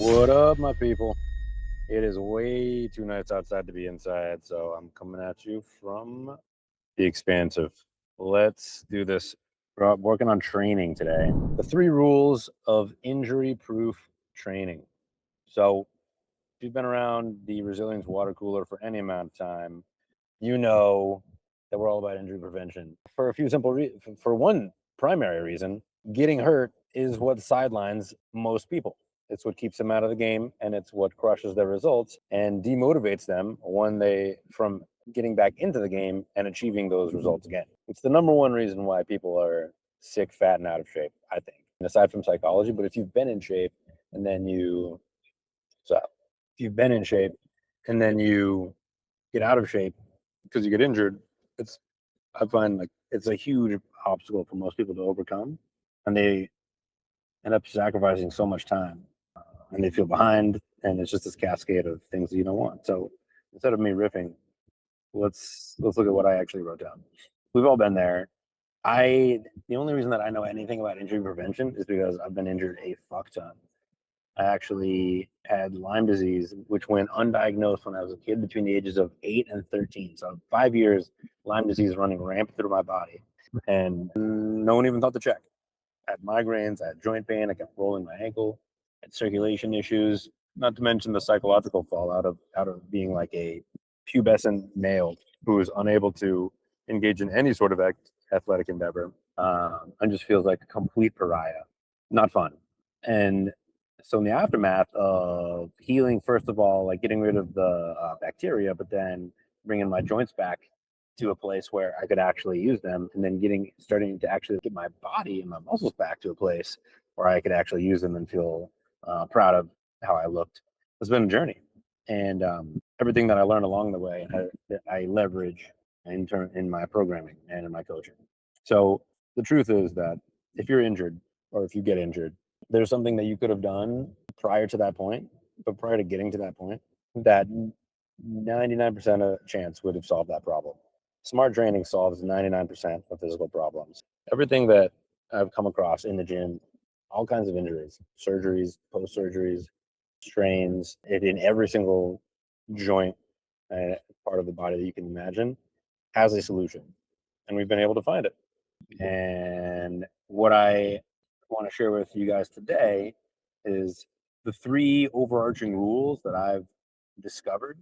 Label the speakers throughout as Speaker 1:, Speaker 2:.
Speaker 1: What up, my people? It is way too nice outside to be inside, so I'm coming at you from the expansive. Let's do this. We're working on training today. The 3 rules of injury-proof training. So, if you've been around the Resilience water cooler for any amount of time, you know that we're all about injury prevention. For a few simple reasons. For one primary reason, getting hurt is what sidelines most people. It's what keeps them out of the game, and it's what crushes their results and demotivates them when they from getting back into the game and achieving those results again. It's the number one reason why people are sick, fat, and out of shape, I think. And aside from psychology, but if you've been in shape and then if you've been in shape and then you get out of shape because you get injured, it's I find like it's a huge obstacle for most people to overcome, and they end up sacrificing so much time, and they feel behind, and it's just this cascade of things that you don't want. So instead of me riffing, let's look at what I actually wrote down. We've all been there. The only reason that I know anything about injury prevention is because I've been injured a fuck ton. I actually had Lyme disease, which went undiagnosed when I was a kid between the ages of 8 and 13. So 5 years, Lyme disease running rampant through my body. And no one even thought to check. I had migraines, I had joint pain, I kept rolling my ankle, I had circulation issues, not to mention the psychological fallout of being like a pubescent male who is unable to engage in any sort of athletic endeavor and just feels like a complete pariah. Not fun. And so in the aftermath of healing, first of all, like getting rid of the bacteria, but then bringing my joints back to a place where I could actually use them, and then starting to actually get my body and my muscles back to a place where I could actually use them and feel proud of how I looked. It's been a journey, and everything that I learned along the way, I leverage in my programming and in my coaching. So the truth is that if you're injured or if you get injured, there's something that you could have done prior to that point, but prior to getting to that point, that 99% of chance would have solved that problem. Smart training solves 99% of physical problems. Everything that I've come across in the gym, all kinds of injuries, surgeries, post surgeries, strains, in every single joint part of the body that you can imagine has a solution. And we've been able to find it. And what I want to share with you guys today is the 3 overarching rules that I've discovered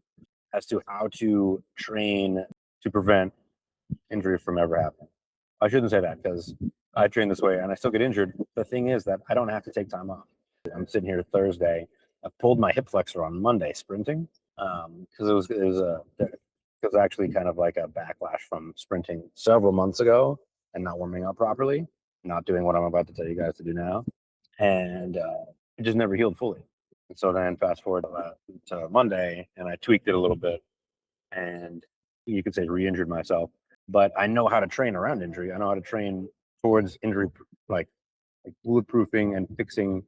Speaker 1: as to how to train to prevent injury from ever happening. I shouldn't say that because I train this way and I still get injured. The thing is that I don't have to take time off. I'm sitting here Thursday. I pulled my hip flexor on Monday sprinting because it was actually kind of like a backlash from sprinting several months ago and not warming up properly, not doing what I'm about to tell you guys to do now, and it just never healed fully. And so then fast forward to Monday, and I tweaked it a little bit, and you could say re-injured myself. But I know how to train around injury. I know how to train towards injury, like bulletproofing and fixing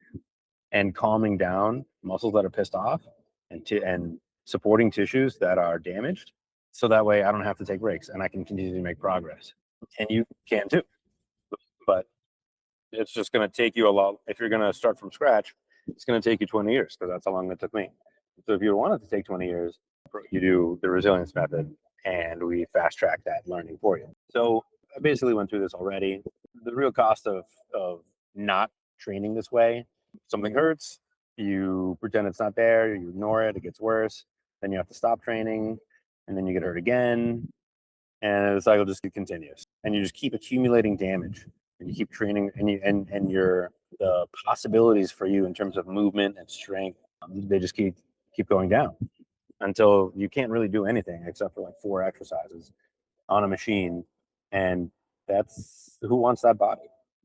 Speaker 1: and calming down muscles that are pissed off, and supporting tissues that are damaged. So that way I don't have to take breaks and I can continue to make progress. And you can too. But it's just going to take you a lot. If you're going to start from scratch, it's going to take you 20 years because that's how long it took me. So if you want it to take 20 years, you do the resilience method and we fast track that learning for you. So I basically went through this already. The real cost of not training this way, something hurts, you pretend it's not there, you ignore it, it gets worse, then you have to stop training, and then you get hurt again, and the cycle just continues. And you just keep accumulating damage, and you keep training, and the possibilities for you in terms of movement and strength, they just keep going down until you can't really do anything except for like 4 exercises on a machine. And that's who wants that body.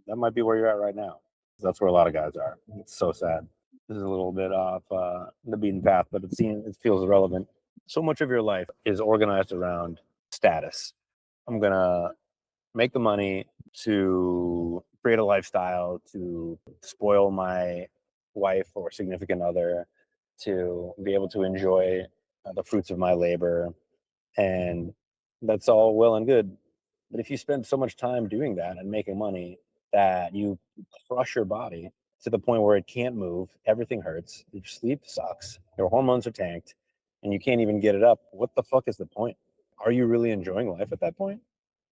Speaker 1: That might be where you're at right now. That's where a lot of guys are. It's so sad. This is a little bit off the beaten path, but it feels relevant. So much of your life is organized around status. I'm gonna make the money to create a lifestyle, to spoil my wife or significant other, to be able to enjoy the fruits of my labor. And that's all well and good. But if you spend so much time doing that and making money that you crush your body, to the point where it can't move, everything hurts, your sleep sucks, your hormones are tanked, and you can't even get it up, what the fuck is the point? Are you really enjoying life at that point?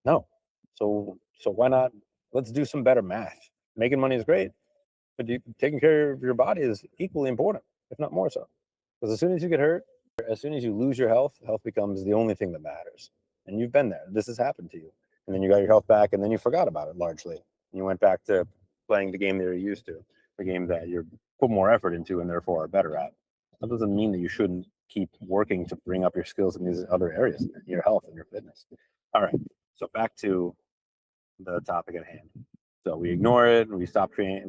Speaker 1: No. So why not? Let's do some better math. Making money is great, but taking care of your body is equally important, if not more so. Because as soon as you get hurt, as soon as you lose your health, health becomes the only thing that matters. And you've been there. This has happened to you. And then you got your health back, and then you forgot about it largely. And you went back to playing the game that you're used to, the game that you're put more effort into and therefore are better at. That doesn't mean that you shouldn't keep working to bring up your skills in these other areas, your health and your fitness. All right. So back to the topic at hand. So we ignore it, we stop training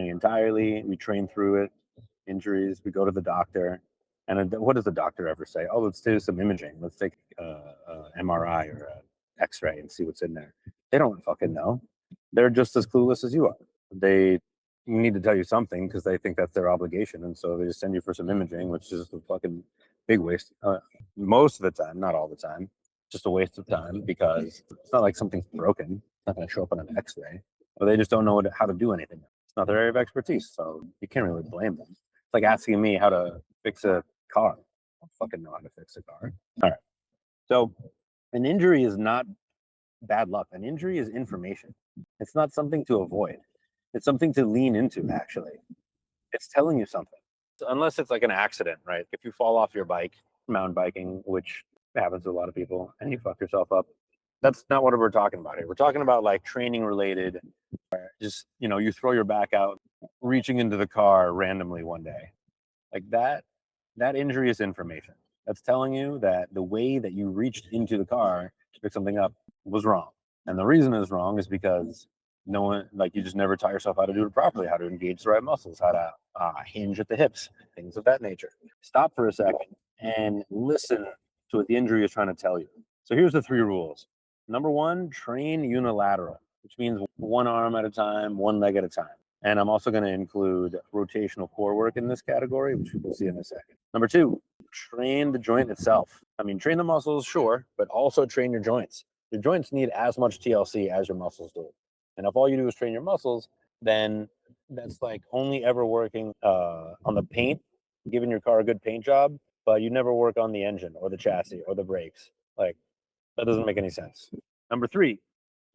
Speaker 1: entirely, we train through it, injuries, we go to the doctor. And what does the doctor ever say? Oh, let's do some imaging. Let's take MRI or X-ray and see what's in there. They don't fucking know. They're just as clueless as you are. They need to tell you something because they think that's their obligation. And so they just send you for some imaging, which is a fucking big waste. Most of the time, not all the time, just a waste of time because it's not like something's broken. It's not going to show up on an X-ray. Or they just don't know how to do anything. It's not their area of expertise, so you can't really blame them. It's like asking me how to fix a car. I don't fucking know how to fix a car. All right. So an injury is not bad luck. An injury is information. It's not something to avoid. It's something to lean into, actually. It's telling you something. So unless it's like an accident, right? If you fall off your bike, mountain biking, which happens to a lot of people, and you fuck yourself up, that's not what we're talking about here. We're talking about like training related, just, you throw your back out, reaching into the car randomly one day. Like that injury is information. That's telling you that the way that you reached into the car to pick something up was wrong. And the reason it's wrong is because no one, like, you just never taught yourself how to do it properly, how to engage the right muscles, how to hinge at the hips, things of that nature. Stop for a second and listen to what the injury is trying to tell you. So here's the 3 rules. Number 1, train unilateral, which means one arm at a time, one leg at a time. And I'm also going to include rotational core work in this category, which we'll see in a second. Number 2, train the joint itself. I mean, train the muscles, sure, but also train your joints. Your joints need as much TLC as your muscles do. And if all you do is train your muscles, then that's like only ever working on the paint, giving your car a good paint job, but you never work on the engine or the chassis or the brakes. Like, that doesn't make any sense. Number 3,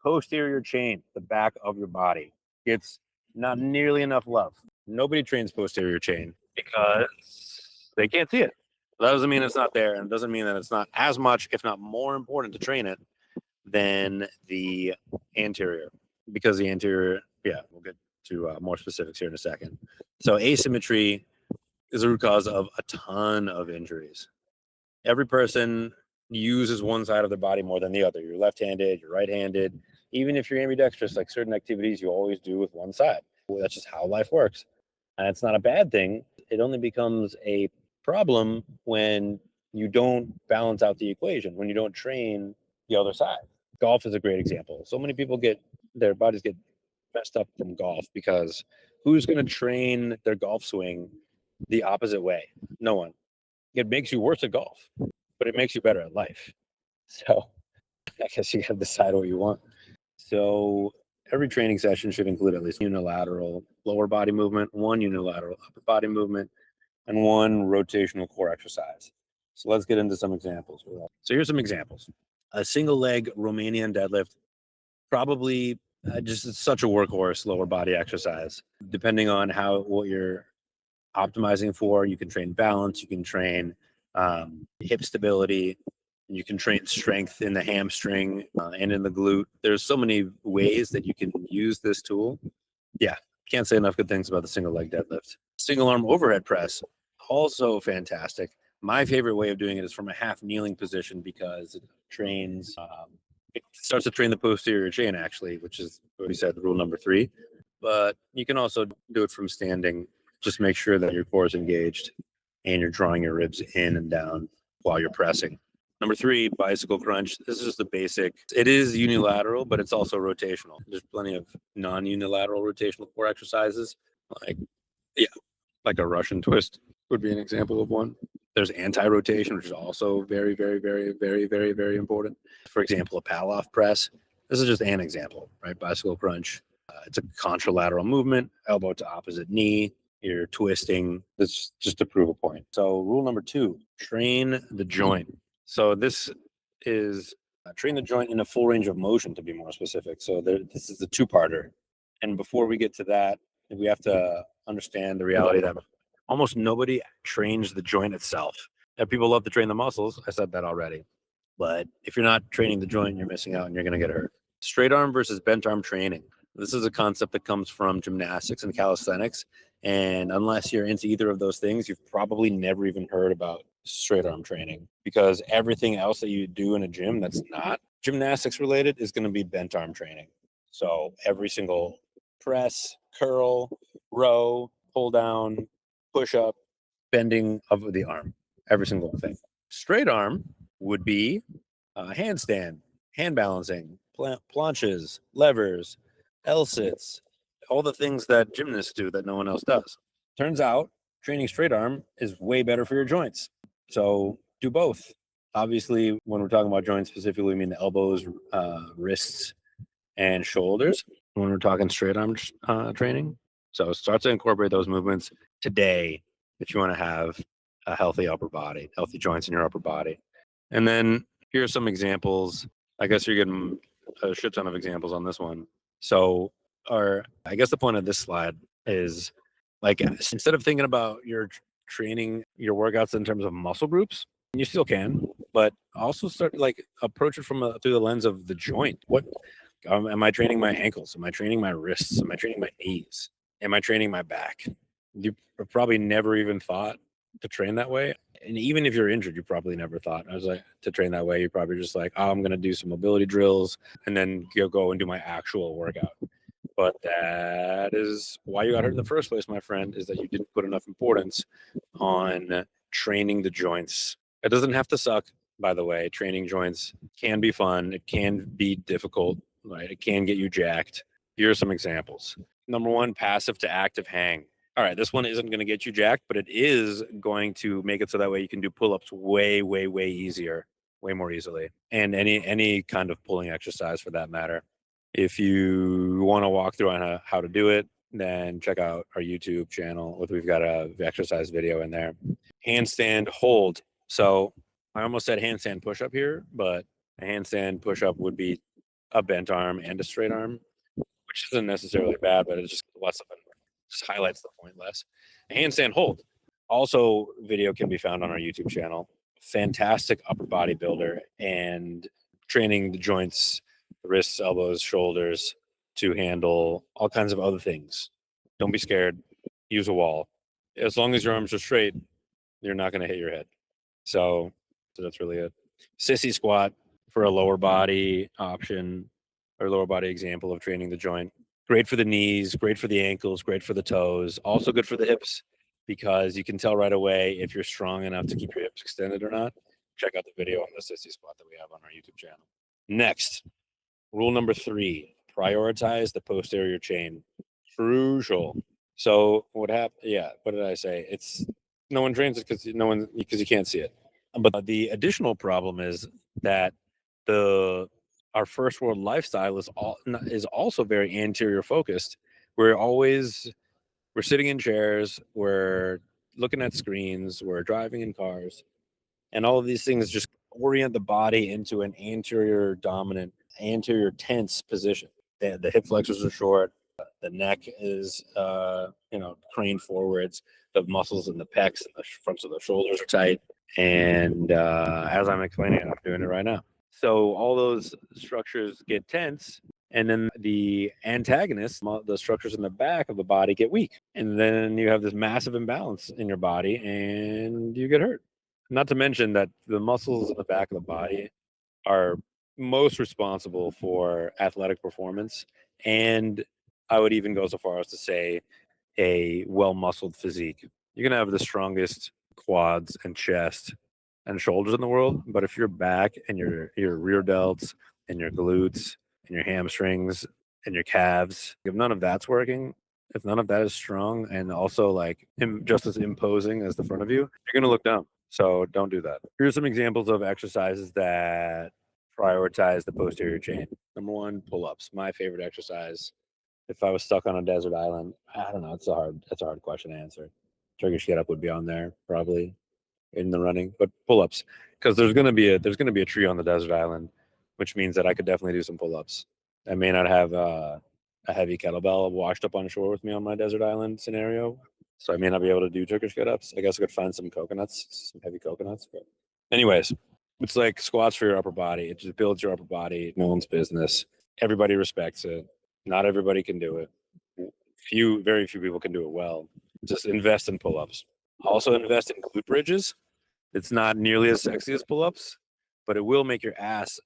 Speaker 1: posterior chain, the back of your body. It's not nearly enough love. Nobody trains posterior chain because they can't see it. That doesn't mean it's not there, and it doesn't mean that it's not as much, if not more important to train it than the anterior, because the anterior, we'll get to more specifics here in a second. So asymmetry is the root cause of a ton of injuries. Every person uses one side of their body more than the other. You're left-handed, you're right-handed. Even if you're ambidextrous, like certain activities you always do with one side. Well, that's just how life works. And it's not a bad thing. It only becomes a problem when you don't balance out the equation, when you don't train the other side. Golf is a great example. So many people their bodies get messed up from golf because who's going to train their golf swing the opposite way? No one. It makes you worse at golf, but it makes you better at life. So I guess you got to decide what you want. So every training session should include at least unilateral lower body movement, one unilateral upper body movement, and one rotational core exercise. So let's get into some examples. So here's some examples. A single leg Romanian deadlift, probably just such a workhorse lower body exercise. Depending on what you're optimizing for, you can train balance, you can train hip stability, you can train strength in the hamstring and in the glute. There's so many ways that you can use this tool. Yeah, can't say enough good things about the single leg deadlift. Single arm overhead press, also fantastic. My favorite way of doing it is from a half kneeling position because it trains, it starts to train the posterior chain, actually, which is what we said, rule number 3. But you can also do it from standing. Just make sure that your core is engaged and you're drawing your ribs in and down while you're pressing. Number 3, bicycle crunch. This is just the basic. It is unilateral, but it's also rotational. There's plenty of non-unilateral rotational core exercises, like a Russian twist would be an example of one. There's anti-rotation, which is also very, very, very, very, very, very important. For example, a Palloff press. This is just an example, right? Bicycle crunch. It's a contralateral movement, elbow to opposite knee. You're twisting. That's just to prove a point. So rule number 2, train the joint. So this is train the joint in a full range of motion, to be more specific. So this is a 2-parter. And before we get to that, we have to understand the reality that almost nobody trains the joint itself. People love to train the muscles. I said that already. But if you're not training the joint, you're missing out and you're going to get hurt. Straight arm versus bent arm training. This is a concept that comes from gymnastics and calisthenics. And unless you're into either of those things, you've probably never even heard about straight arm training, because everything else that you do in a gym that's not gymnastics related is going to be bent arm training. So every single press, curl, row, pull down, push up, bending of the arm, every single thing. Straight arm would be handstand, hand balancing, planches, levers, L-sits, all the things that gymnasts do that no one else does. Turns out training straight arm is way better for your joints. So do both. Obviously, when we're talking about joints specifically, we mean the elbows, wrists, and shoulders when we're talking straight arm training. So start to incorporate those movements today if you want to have a healthy upper body, healthy joints in your upper body. And then here are some examples. I guess you're getting a shit ton of examples on this one. So I guess the point of this slide is, like, instead of thinking about your training, your workouts in terms of muscle groups, you still can, but also start approach it from through the lens of the joint. What am I training my ankles? Am I training my wrists? Am I training my knees? Am I training my back? You probably never even thought to train that way. And even if you're injured, you probably never thought to train that way. You're probably just like, oh, I'm going to do some mobility drills and then go and do my actual workout. But that is why you got hurt in the first place, my friend, is that you didn't put enough importance on training the joints. It doesn't have to suck, by the way. Training joints can be fun. It can be difficult, right? It can get you jacked. Here are some examples. Number 1, passive to active hang. All right, this one isn't going to get you jacked, but it is going to make it so that way you can do pull-ups way, way, way easier, way more easily, and any kind of pulling exercise for that matter. If you want to walk through on how to do it, then check out our YouTube channel. We've got a exercise video in there. Handstand hold. So I almost said handstand push-up here, but a handstand push-up would be a bent arm and a straight arm, which isn't necessarily bad, but it's just less of just highlights the point less. A handstand hold. Also, video can be found on our YouTube channel. Fantastic upper body builder and training the joints, the wrists, elbows, shoulders to handle all kinds of other things. Don't be scared. Use a wall. As long as your arms are straight, you're not going to hit your head. So that's really it. Sissy squat for a lower body option or lower body example of training the joint. Great for the knees, great for the ankles, great for the toes. Also good for the hips, because you can tell right away if you're strong enough to keep your hips extended or not. Check out the video on the sissy squat that we have on our YouTube channel. Next, rule number 3, prioritize the posterior chain. Crucial. So what happened? Yeah, what did I say? It's no one trains it because you can't see it. But the additional problem is that our first world lifestyle is also very anterior focused. We're sitting in chairs, we're looking at screens, we're driving in cars, and all of these things just orient the body into an anterior dominant, anterior tense position. The hip flexors are short, the neck is craned forwards, the muscles in the pecs and the fronts of the shoulders are tight, and as I'm explaining it, I'm doing it right now. So all those structures get tense, and then the antagonists, the structures in the back of the body, get weak. And then you have this massive imbalance in your body and you get hurt. Not to mention that the muscles in the back of the body are most responsible for athletic performance. And I would even go so far as to say a well-muscled physique. You can have the strongest quads and chest and shoulders in the world, but if your back and your rear delts and your glutes and your hamstrings and your calves, if none of that's working, if none of that is strong and also just as imposing as the front of you, you're going to look down. So don't do that. Here's some examples of exercises that prioritize the posterior chain. Number 1, pull-ups. My favorite exercise. if I was stuck on a desert island, I don't know. That's a hard question to answer. Turkish get up would be on there probably in the running, but pull ups, because there's gonna be a tree on the desert island, which means that I could definitely do some pull ups. I may not have a heavy kettlebell washed up on shore with me on my desert island scenario, so I may not be able to do Turkish get ups. I guess I could find some coconuts, some heavy coconuts. But anyways, it's like squats for your upper body. It just builds your upper body. No one's business. Everybody respects it. Not everybody can do it. Very few people can do it well. Just invest in pull ups. Also invest in glute bridges. It's not nearly as sexy as pull ups, but it will make your ass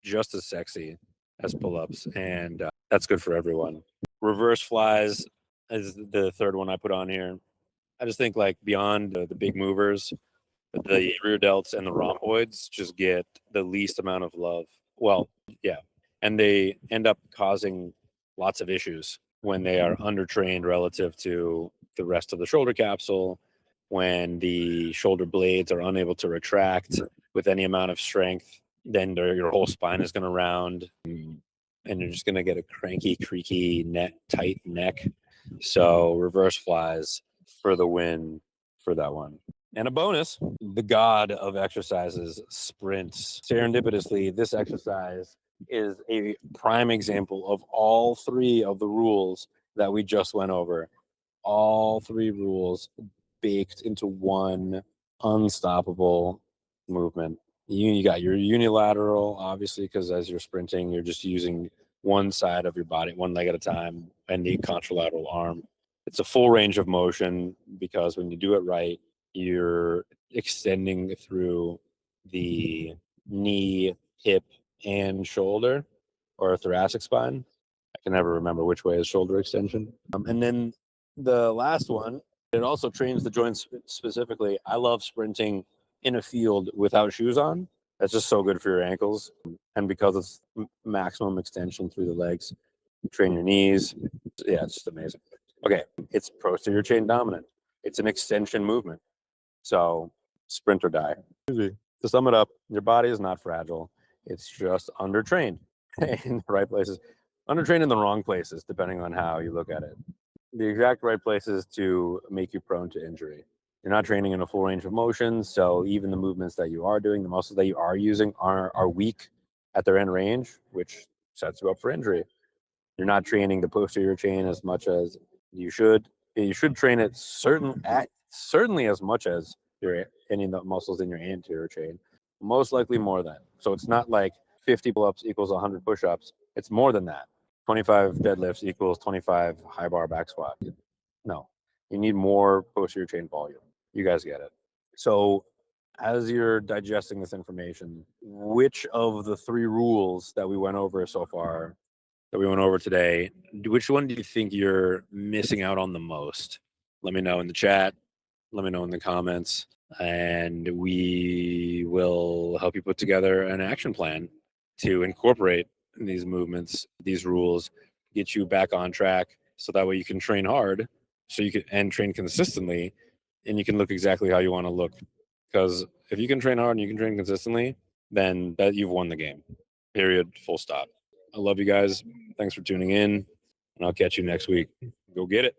Speaker 1: just as sexy as pull ups. And that's good for everyone. Reverse flies is the third one I put on here. I just think like beyond the big movers, the rear delts and the rhomboids just get the least amount of love. Well, yeah. And they end up causing lots of issues when they are undertrained relative to the rest of the shoulder capsule, when the shoulder blades are unable to retract with any amount of strength, then your whole spine is going to round and you're just going to get a cranky, creaky, tight neck. So reverse flies for the win for that one. And a bonus, the god of exercises, sprints. Serendipitously, this exercise is a prime example of all three of the rules that we just went over. All three rules baked into one unstoppable movement. You got your unilateral, obviously, because as you're sprinting, you're just using one side of your body, one leg at a time, and the contralateral arm. It's a full range of motion because when you do it right, you're extending through the knee, hip, and shoulder or thoracic spine. I can never remember which way is shoulder extension. And then the last one, it also trains the joints specifically. I love sprinting in a field without shoes on. That's just so good for your ankles. And because it's maximum extension through the legs, you train your knees. Yeah, it's just amazing. Okay, it's posterior chain dominant. It's an extension movement. So sprint or die. To sum it up, your body is not fragile. It's just undertrained in the right places. Undertrained in the wrong places, depending on how you look at it. The exact right places to make you prone to injury. You're not training in a full range of motion, so even the movements that you are doing, the muscles that you are using are weak at their end range, which sets you up for injury. You're not training the posterior chain as much as you should. You should train it certainly as much as any of the muscles in your anterior chain. Most likely more than. So it's not like 50 pull-ups equals 100 push-ups. It's more than that. 25 deadlifts equals 25 high bar back squat. No, you need more posterior chain volume. You guys get it. So as you're digesting this information, which of the three rules that we went over so far, that we went over today, which one do you think you're missing out on the most? Let me know in the chat. Let me know in the comments, and we will help you put together an action plan to incorporate these movements, these rules, get you back on track, so that way you can train hard, so you can and train consistently, and you can look exactly how you want to look. Because if you can train hard and you can train consistently, then that you've won the game. Period. Full stop. I love you guys. Thanks for tuning in, and I'll catch you next week. Go get it.